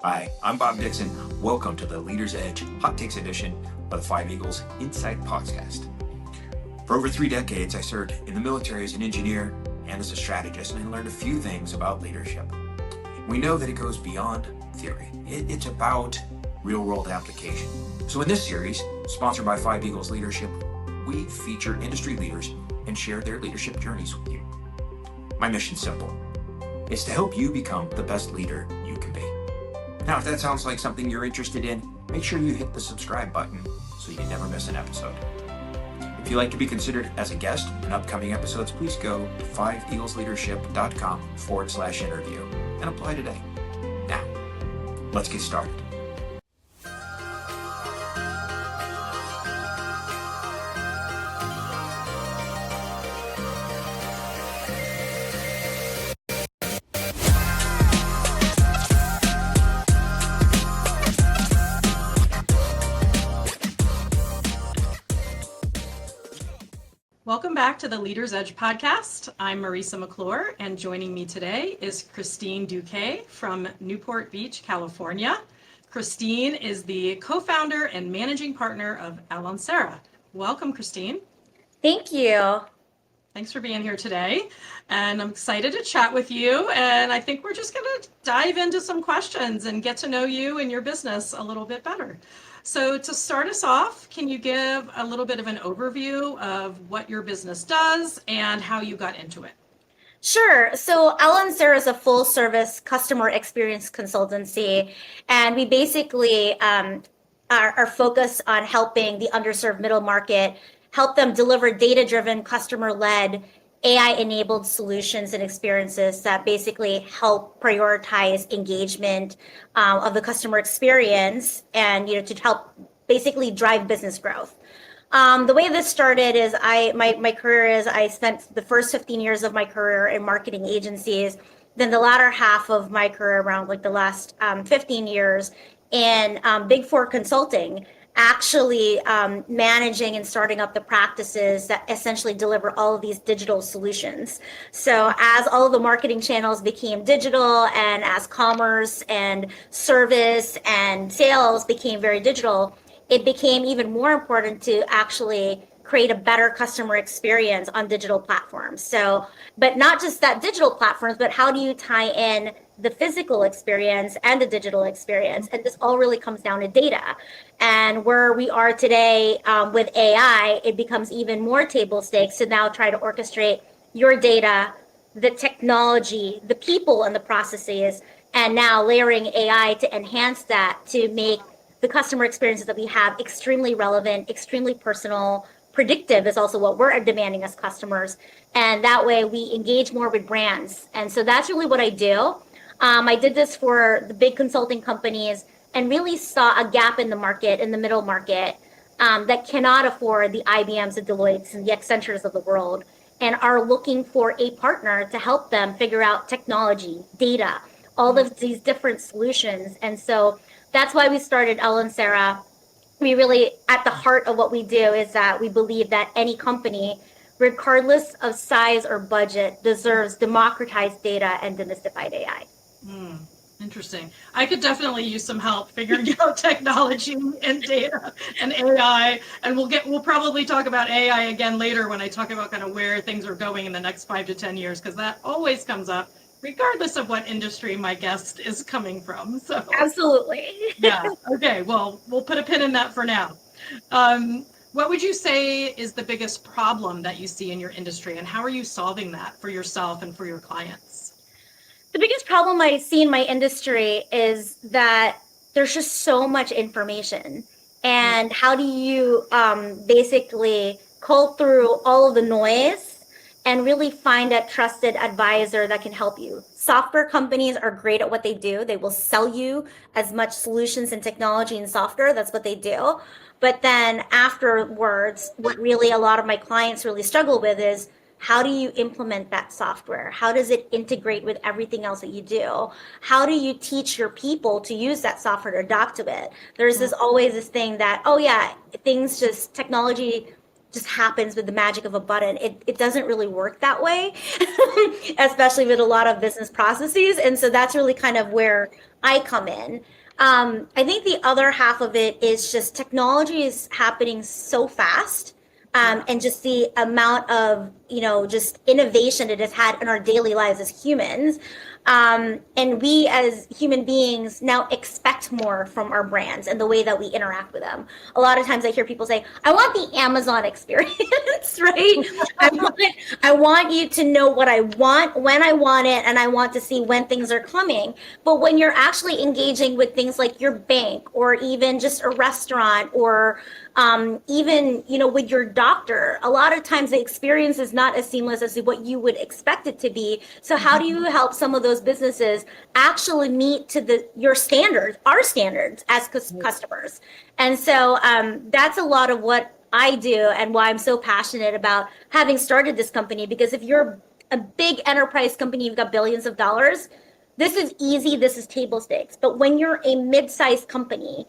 Hi, I'm Bob Dixon. Welcome to the Leader's Edge Hot Takes edition of the Five Eagles Insight Podcast. For over 3 decades, I served in the military as an engineer and as a strategist, and I learned a few things about leadership. We know that it goes beyond theory. It's about real-world application. So in this series, sponsored by Five Eagles Leadership, we feature industry leaders and share their leadership journeys with you. My mission's simple. It's to help you become the best leader you can be. Now, if that sounds like something you're interested in, make sure you hit the subscribe button so you never miss an episode. If you'd like to be considered as a guest in upcoming episodes, please go to 5eaglesleadership.com/interview and apply today. Now, let's get started. Welcome back to the Leader's Edge podcast. I'm Marisa McClure, and joining me today is Christine Duque from Newport Beach, California. Christine is the co-founder and managing partner of Alancera. Welcome, Christine. Thank you. Thanks for being here today, and I'm excited to chat with you, and I think we're just going to dive into some questions and get to know you and your business a little bit better. So to start us off, can you give a little bit of an overview of what your business does and how you got into it? Sure. So Alancera is a full service customer experience consultancy, and we basically are focused on helping the underserved middle market, help them deliver data-driven, customer-led, AI-enabled solutions and experiences that basically help prioritize engagement of the customer experience and to help basically drive business growth. The way this started is my career is I spent the first 15 years of my career in marketing agencies, then the latter half of my career, around like the last 15 years, in Big Four consulting, actually managing and starting up the practices that essentially deliver all of these digital solutions. So as all of the marketing channels became digital, and as commerce and service and sales became very digital, it became even more important to actually create a better customer experience on digital platforms. So, but not just that digital platforms, but how do you tie in the physical experience and the digital experience? And this all really comes down to data. And where we are today with AI, it becomes even more table stakes to now try to orchestrate your data, the technology, the people and the processes, and now layering AI to enhance that, to make the customer experiences that we have extremely relevant, extremely personal. Predictive is also what we're demanding as customers. And that way we engage more with brands. And so that's really what I do. I did this for the big consulting companies and really saw a gap in the market, in the middle market, that cannot afford the IBMs, the Deloittes, and the Accentures of the world, and are looking for a partner to help them figure out technology, data, all of these different solutions. And so that's why we started Alancera. We really, at the heart of what we do is that we believe that any company, regardless of size or budget, deserves democratized data and demystified AI. Interesting. I could definitely use some help figuring out technology and data and AI. And we'll probably talk about AI again later when I talk about kind of where things are going in the next 5 to 10 years, because that always comes up, regardless of what industry my guest is coming from. So absolutely. Yeah. Okay. Well, we'll put a pin in that for now. What would you say is the biggest problem that you see in your industry, and how are you solving that for yourself and for your clients? The biggest problem I see in my industry is that there's just so much information. And how do you basically cull through all of the noise and really find a trusted advisor that can help you? Software companies are great at what they do. They will sell you as much solutions and technology and software. That's what they do. But then afterwards, what really a lot of my clients really struggle with is, how do you implement that software? How does it integrate with everything else that you do? How do you teach your people to use that software to adopt to it? There's always this thing that, technology just happens with the magic of a button. It doesn't really work that way, especially with a lot of business processes. And so that's really kind of where I come in. I think the other half of it is just technology is happening so fast. Yeah. And just the amount of, just innovation it has had in our daily lives as humans. And we as human beings now expect more from our brands and the way that we interact with them. A lot of times I hear people say, I want the Amazon experience, right? I want you to know what I want, when I want it, and I want to see when things are coming. But when you're actually engaging with things like your bank or even just a restaurant or even with your doctor, a lot of times the experience is not as seamless as what you would expect it to be. So how do you help some of those businesses actually meet to your standards, our standards as customers? And so that's a lot of what I do and why I'm so passionate about having started this company. Because if you're a big enterprise company, you've got billions of dollars, this is easy, this is table stakes. But when you're a mid-sized company,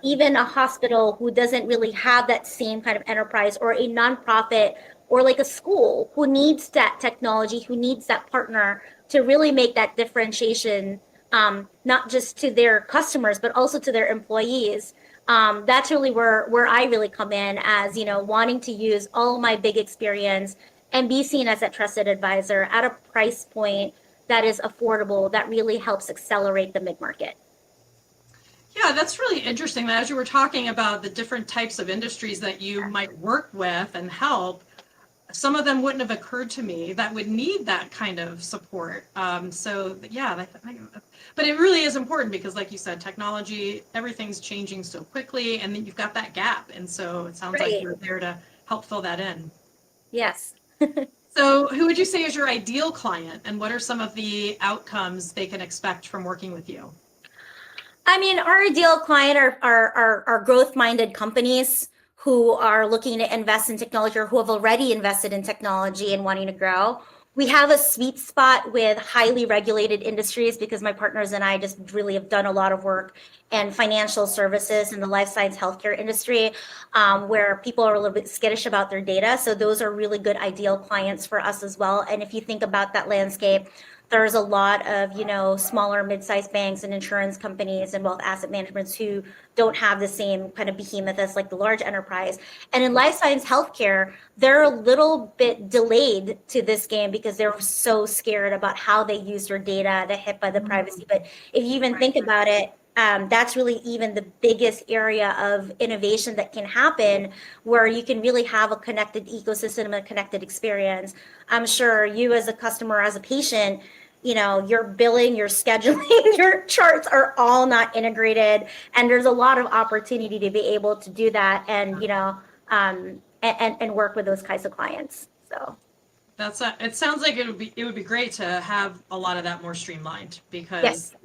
even a hospital who doesn't really have that same kind of enterprise, or a nonprofit, or like a school who needs that technology, who needs that partner to really make that differentiation, not just to their customers, but also to their employees. That's really where I really come in as, wanting to use all my big experience and be seen as that trusted advisor at a price point that is affordable, that really helps accelerate the mid-market. Yeah, that's really interesting that as you were talking about the different types of industries that you might work with and help, some of them wouldn't have occurred to me that would need that kind of support. So yeah, but it really is important because like you said, technology, everything's changing so quickly and then you've got that gap. And so it sounds like Right. you're there to help fill that in. Yes. So who would you say is your ideal client and what are some of the outcomes they can expect from working with you? I mean, our ideal client are growth-minded companies who are looking to invest in technology or who have already invested in technology and wanting to grow. We have a sweet spot with highly regulated industries because my partners and I just really have done a lot of work in financial services and the life science healthcare industry, where people are a little bit skittish about their data. So those are really good ideal clients for us as well. And if you think about that landscape, there's a lot of smaller mid-sized banks and insurance companies and wealth asset managements who don't have the same kind of behemoth as like the large enterprise. And in life science healthcare, they're a little bit delayed to this game because they're so scared about how they use their data, the HIPAA, the privacy. But if you even think about it, that's really even the biggest area of innovation that can happen, where you can really have a connected ecosystem and a connected experience. I'm sure you as a customer, as a patient, your billing, your scheduling, your charts are all not integrated. And there's a lot of opportunity to be able to do that and, and work with those kinds of clients. So It sounds like it would be great to have a lot of that more streamlined because yes.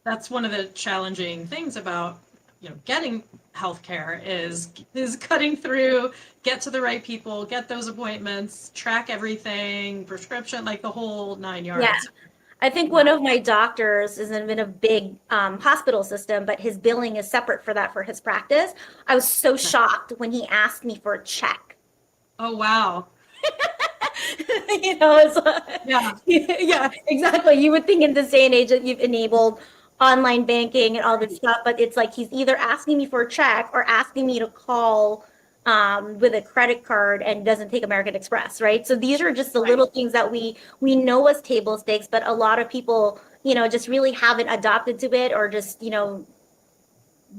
that's one of the challenging things about getting healthcare is cutting through, get to the right people, get those appointments, track everything, prescription, like the whole nine Yeah. yards. I think one of my doctors is in a big hospital system, but his billing is separate for that for his practice. I was so shocked when he asked me for a check. Oh wow. It's Yeah. yeah, exactly. You would think in this day and age that you've enabled online banking and all this stuff, but it's like he's either asking me for a check or asking me to call with a credit card and doesn't take American Express, right? So these are just the little things that we know as table stakes, but a lot of people, just really haven't adopted to it or just,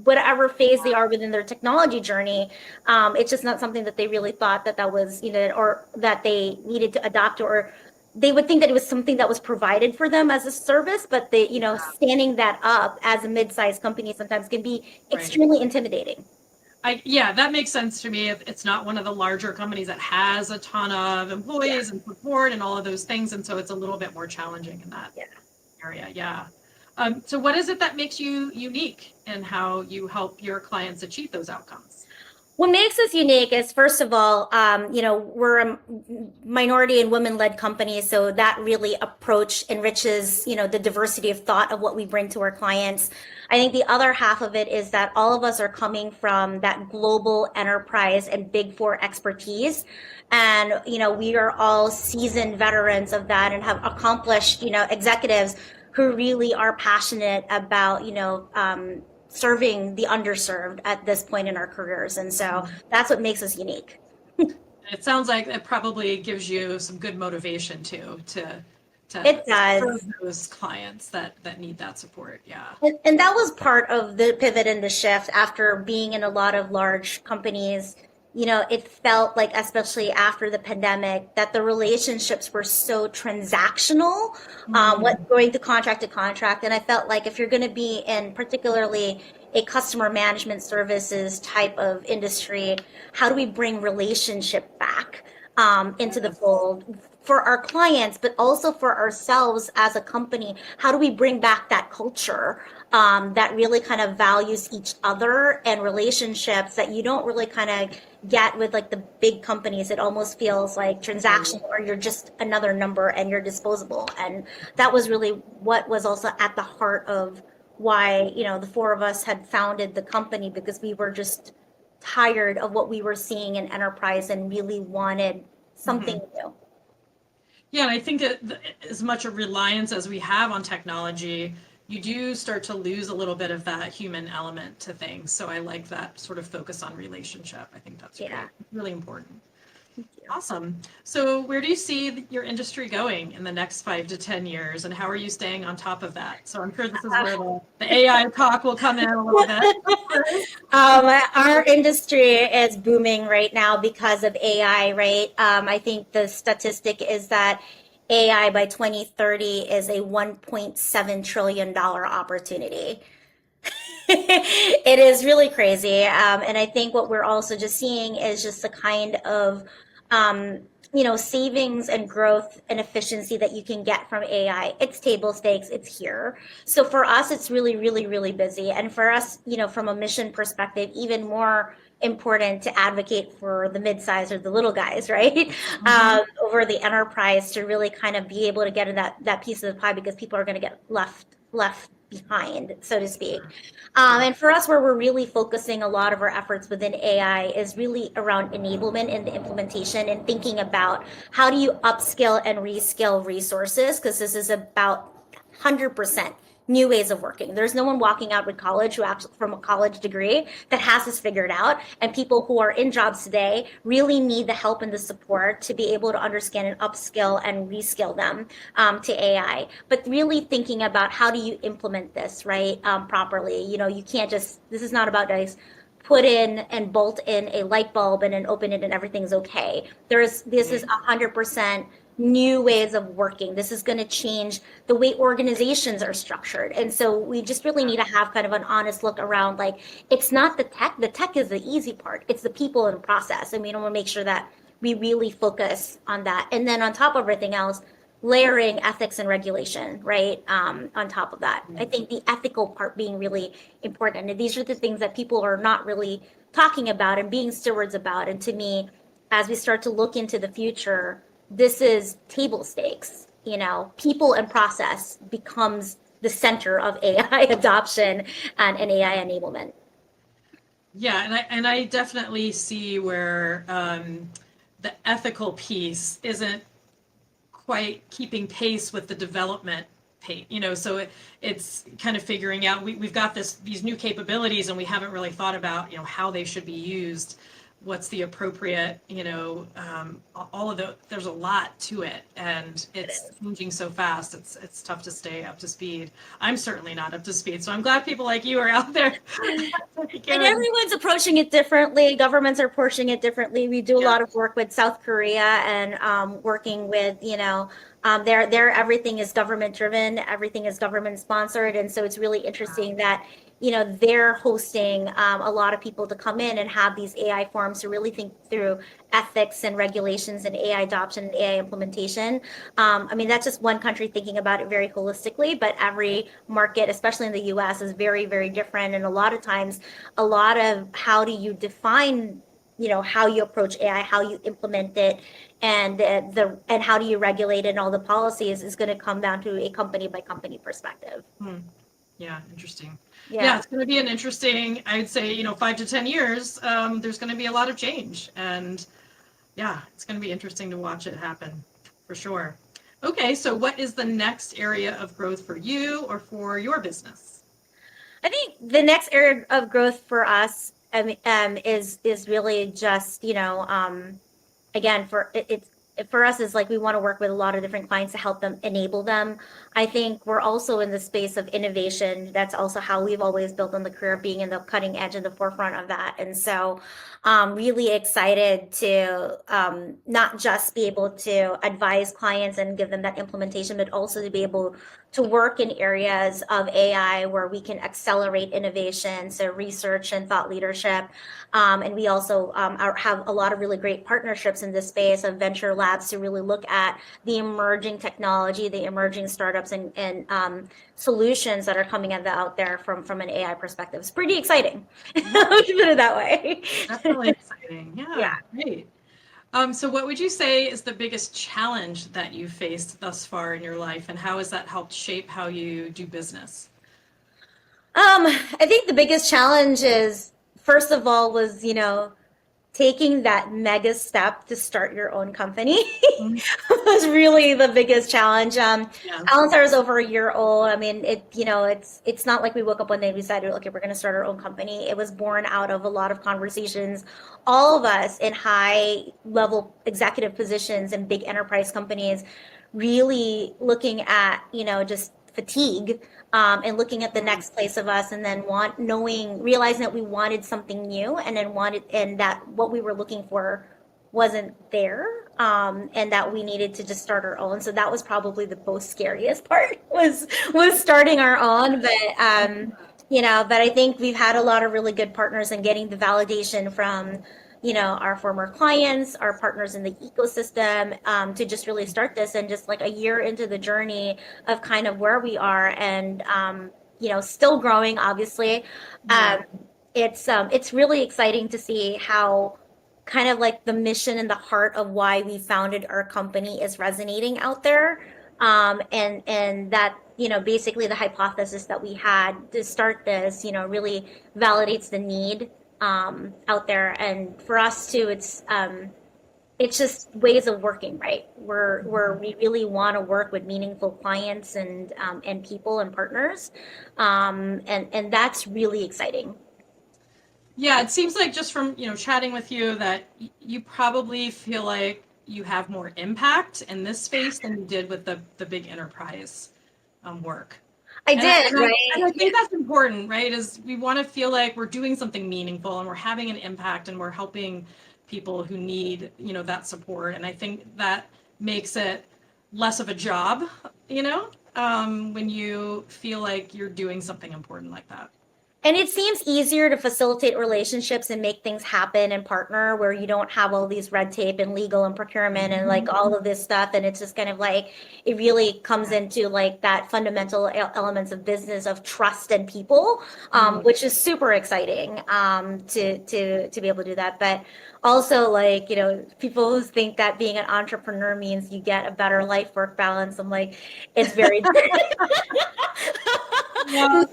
whatever phase they are within their technology journey, it's just not something that they really thought that was, or that they needed to adopt, or they would think that it was something that was provided for them as a service, but standing that up as a mid-sized company sometimes can be Right. extremely intimidating. Yeah, that makes sense to me. It's not one of the larger companies that has a ton of employees and support and all of those things, and so it's a little bit more challenging in that Yeah. area. Yeah. So what is it that makes you unique in how you help your clients achieve those outcomes? What makes us unique is, first of all, we're a minority and women-led company, so that really approach enriches, the diversity of thought of what we bring to our clients. I think the other half of it is that all of us are coming from that global enterprise and Big Four expertise. And, we are all seasoned veterans of that and have accomplished, executives who really are passionate about, serving the underserved at this point in our careers. And so that's what makes us unique. It sounds like it probably gives you some good motivation too to It does. serve those clients that need that support. Yeah. And that was part of the pivot and the shift after being in a lot of large companies. It felt like, especially after the pandemic, that the relationships were so transactional, what going to contract. And I felt like if you're going to be in particularly a customer management services type of industry, how do we bring relationship back into the fold for our clients, but also for ourselves as a company? How do we bring back that culture that really kind of values each other and relationships that you don't really kind of get with like the big companies? It almost feels like transactional, or you're just another number and you're disposable. And that was really what was also at the heart of why, the four of us had founded the company, because we were just tired of what we were seeing in enterprise and really wanted something new. Yeah, and I think that as much a reliance as we have on technology, you do start to lose a little bit of that human element to things. So I like that sort of focus on relationship. I think that's great. Really important. Awesome. So where do you see your industry going in the next 5 to 10 years, and how are you staying on top of that? So I'm sure this is where the AI talk will come in a little bit. Our industry is booming right now because of AI, right? I think the statistic is that AI by 2030 is a $1.7 trillion opportunity. It is really crazy. And I think what we're also just seeing is just the kind of, savings and growth and efficiency that you can get from AI. It's table stakes, it's here. So for us, it's really, really, really busy. And for us, from a mission perspective, even more important to advocate for the mid-size or the little guys, right? Over the enterprise, to really kind of be able to get in that piece of the pie, because people are going to get left behind, so to speak. And for us, where we're really focusing a lot of our efforts within AI is really around enablement and the implementation, and thinking about how do you upskill and reskill resources, because this is about 100% new ways of working. There's no one walking out with college who actually from a college degree that has this figured out. And people who are in jobs today really need the help and the support to be able to understand and upskill and reskill them to AI. But really thinking about how do you implement this, right, properly. You can't just, this is not about guys put in and bolt in a light bulb and then open it and everything's okay. This is 100% new ways of working. This is going to change the way organizations are structured. And so we just really need to have kind of an honest look around, like, it's not the tech. The tech is the easy part. It's the people and process. And we want to make sure that we really focus on that. And then on top of everything else, layering ethics and regulation, right? On top of that, I think the ethical part being really important. And these are the things that people are not really talking about and being stewards about. And to me, as we start to look into the future, this is table stakes. People and process becomes the center of AI adoption and AI enablement. Yeah, and I definitely see where the ethical piece isn't quite keeping pace with the development pace. So it's kind of figuring out, we've got these new capabilities, and we haven't really thought about how they should be used. What's the appropriate, all of there's a lot to it, and it's changing so fast. It's tough to stay up to speed. I'm certainly not up to speed, so I'm glad people like you are out there. And everyone's approaching it differently. Governments are approaching it differently. We do a lot of work with South Korea and working with, there everything is government driven, everything is government sponsored, and so it's really interesting that they're hosting a lot of people to come in and have these AI forums to really think through ethics and regulations and AI adoption and AI implementation. That's just one country thinking about it very holistically, but every market, especially in the US, is very, very different. And a lot of times, a lot of how do you define how you approach AI, how you implement it, and how do you regulate it, and all the policies is going to come down to a company by company perspective. Yeah, interesting. Yeah, it's going to be an interesting, I'd say, 5 to 10 years. There's going to be a lot of change, and yeah, it's going to be interesting to watch it happen for sure. Okay, so what is the next area of growth for you or for your business? I think the next area of growth for us is really just, again, for us is like we want to work with a lot of different clients to help them enable them. I think we're also in the space of innovation. That's also how we've always built on the career, being in the cutting edge and the forefront of that. And so really excited to not just be able to advise clients and give them that implementation, but also to be able to work in areas of AI where we can accelerate innovation, so research and thought leadership. And we also have a lot of really great partnerships in this space of venture labs to really look at the emerging technology, the emerging startups, and solutions that are coming out there from an AI perspective. It's pretty exciting. Let's put it that way. Definitely exciting. Yeah, Yeah. great. So what would you say is the biggest challenge that you faced thus far in your life, and how has that helped shape how you do business? I think the biggest challenge is, first of all, was, taking that mega step to start your own company Mhm. was really the biggest challenge. Yeah. Alan Sarah is over a year old. I mean, it's not like we woke up one day and decided, okay, we're going to start our own company. It was born out of a lot of conversations. All of us in high level executive positions in big enterprise companies, really looking at, just fatigue and looking at the next place of us, and then realizing that we wanted something new, and then and that what we were looking for wasn't there, and that we needed to just start our own. So that was probably the most scariest part, was starting our own. But I think we've had a lot of really good partners, and getting the validation from our former clients, our partners in the ecosystem, to just really start this. And just like a year into the journey of kind of where we are, and still growing, obviously. Yeah. It's really exciting to see how kind of like the mission and the heart of why we founded our company is resonating out there. And that, basically the hypothesis that we had to start this, really validates the need out there. And for us too, it's just ways of working, right? Where we really want to work with meaningful clients and people and partners, and that's really exciting. Yeah, it seems like just from, chatting with you that you probably feel like you have more impact in this space than you did with the big enterprise work. I And I, did, and I, and right? I think that's important, right? Is we want to feel like we're doing something meaningful and we're having an impact and we're helping people who need, that support. And I think that makes it less of a job, when you feel like you're doing something important like that. And it seems easier to facilitate relationships and make things happen and partner where you don't have all these red tape and legal and procurement and like all of this stuff. And it's just kind of like, it really comes into like that fundamental elements of business of trust and people, which is super exciting to be able to do that. But also, like, people who think that being an entrepreneur means you get a better life work balance. I'm like, it's very Yeah,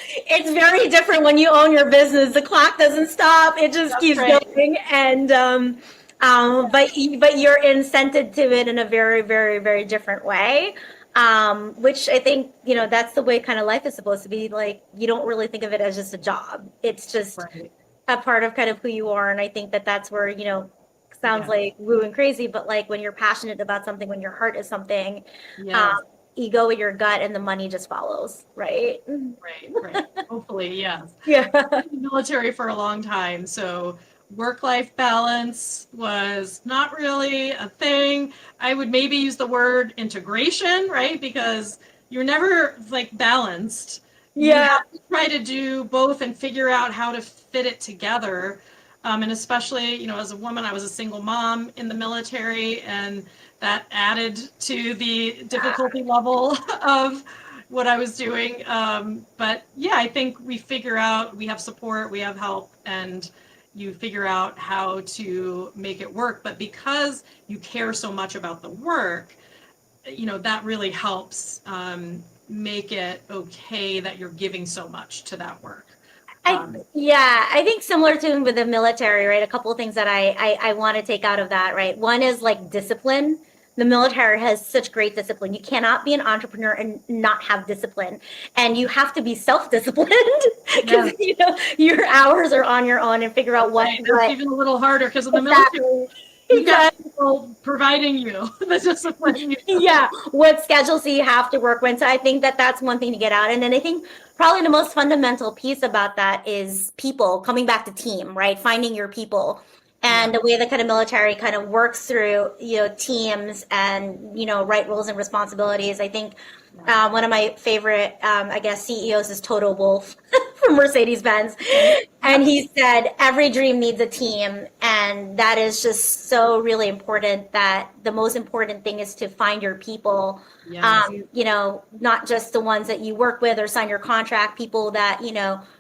it's very different when you own your business. The clock doesn't stop; it just that's keeps right. going. And but you're incented to it in a very, very, very different way. Which I think that's the way kind of life is supposed to be. Like, you don't really think of it as just a job. It's just Right. a part of kind of who you are. And I think that that's where sounds Yeah. like woo and crazy, but like when you're passionate about something, when your heart is something, um, Yes. you go with your gut, and the money just follows, right? Right. Right. Hopefully, yes. Yeah. In the military for a long time, so work-life balance was not really a thing. I would maybe use the word integration, right? Because you're never like balanced. You Yeah. have to try to do both and figure out how to fit it together. And especially, as a woman, I was a single mom in the military, and that added to the difficulty level of what I was doing. But yeah, I think we have support, we have help, and you figure out how to make it work. But because you care so much about the work, that really helps make it okay that you're giving so much to that work. Um, I think similar to with the military, right? A couple of things that I want to take out of that, right? One is like discipline. the military has such great discipline. You cannot be an entrepreneur and not have discipline. And you have to be self-disciplined Yeah. because your hours are on your own and figure out Right. That's even a little harder because in the military, you've got people providing you the discipline. Yeah, what schedules do you have to work with? So I think that that's one thing to get out. And then I think probably the most fundamental piece about that is people, coming back to team, right? Finding your people. And the way the kind of military kind of works through, teams and, right roles and responsibilities. I think one of my favorite, I guess, CEOs is Toto Wolff from Mercedes-Benz. And he said, every dream needs a team. And that is just so really important, that the most important thing is to find your people. Yes. Not just the ones that you work with or sign your contract, people that,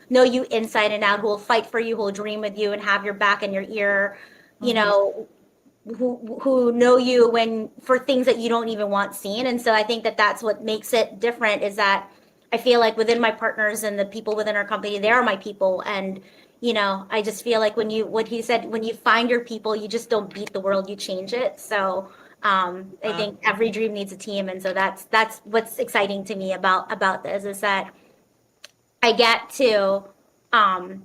know you inside and out, who will fight for you, who will dream with you and have your back and your ear, who know you when for things that you don't even want seen. And so I think that that's what makes it different, is that I feel like within my partners and the people within our company, they are my people. And I just feel like what he said, when you find your people, you just don't beat the world, you change it. So I think every dream needs a team. And so that's what's exciting to me about this, is that I get to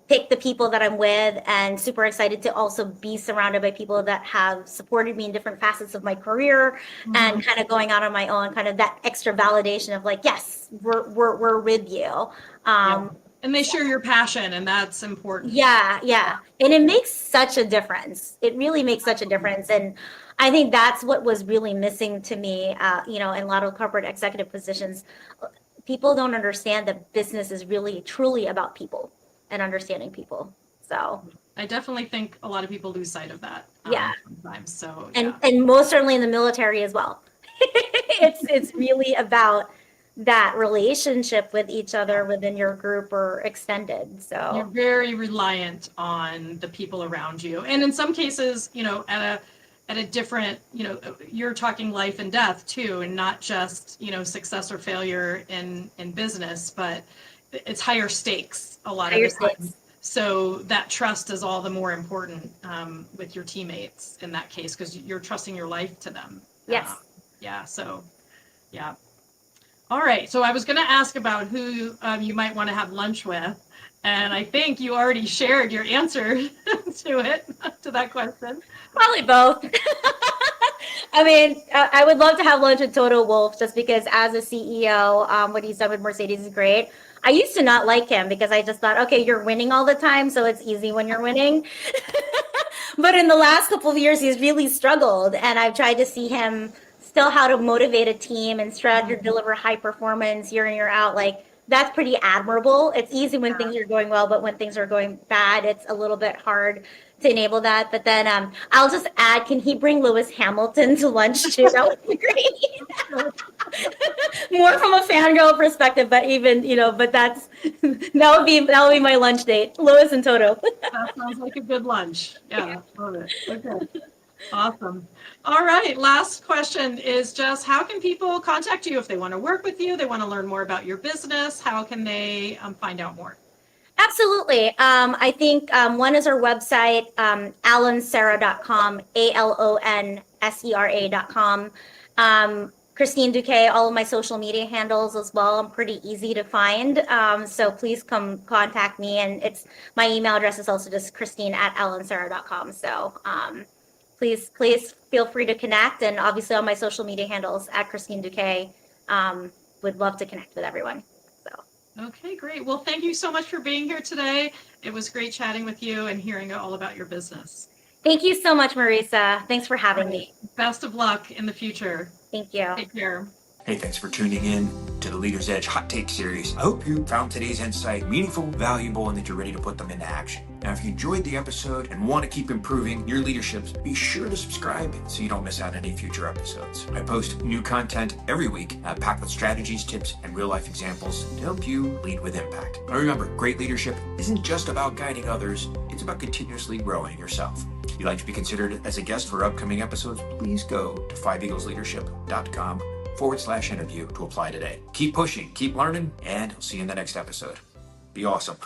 pick the people that I'm with, and super excited to also be surrounded by people that have supported me in different facets of my career, and kind of going out on my own, kind of that extra validation of like, yes, we're with you. And they share your passion, and that's important. Yeah. And it makes such a difference. It really makes such a difference. And I think that's what was really missing to me, in a lot of corporate executive positions. People don't understand that business is really, truly about people and understanding people. So I definitely think a lot of people lose sight of that. Sometimes. So and most certainly in the military as well. It's really about that relationship with each other within your group or extended. So you're very reliant on the people around you, and in some cases, at a different, you're talking life and death too, and not just success or failure in business, but it's higher stakes a lot of the time. So that trust is all the more important with your teammates in that case, because you're trusting your life to them. Yes. All right. So I was going to ask about who you might want to have lunch with. And I think you already shared your answer to that question. Probably both. I mean, I would love to have lunch with Toto Wolff, just because as a CEO, what he's done with Mercedes is great. I used to not like him because I just thought, okay, you're winning all the time, so it's easy when you're winning. But in the last couple of years, he's really struggled, and I've tried to see him still how to motivate a team and strive to deliver high performance year in, year out. Like, that's pretty admirable. It's easy when things are going well, but when things are going bad, it's a little bit hard to enable that. But then I'll just add, can he bring Lewis Hamilton to lunch too? That would be great. More from a fangirl perspective, but even, but that would be my lunch date. Lewis and Toto. That sounds like a good lunch. Yeah, love it. Okay. Awesome. All right. Last question is just, how can people contact you if they want to work with you, they want to learn more about your business? How can they find out more? Absolutely. I think one is our website, alonsera.com, ALONSERA.com. Christine Duque, all of my social media handles as well. I'm pretty easy to find. So please come contact me. And my email address is also just christine@alonsera.com. So please feel free to connect. And obviously on my social media handles at Christine Duque, would love to connect with everyone. Okay, great. Well, thank you so much for being here today. It was great chatting with you and hearing all about your business. Thank you so much, Marisa. Thanks for having me. Best of luck in the future. Thank you. Take care. Hey, thanks for tuning in to the Leader's Edge Hot Take Series. I hope you found today's insight meaningful, valuable, and that you're ready to put them into action. Now, if you enjoyed the episode and want to keep improving your leaderships, be sure to subscribe so you don't miss out on any future episodes. I post new content every week, packed with strategies, tips, and real-life examples to help you lead with impact. Now remember, great leadership isn't just about guiding others, it's about continuously growing yourself. If you'd like to be considered as a guest for upcoming episodes, please go to 5eaglesleadership.com/interview to apply today. Keep pushing, keep learning, and I'll see you in the next episode. Be awesome.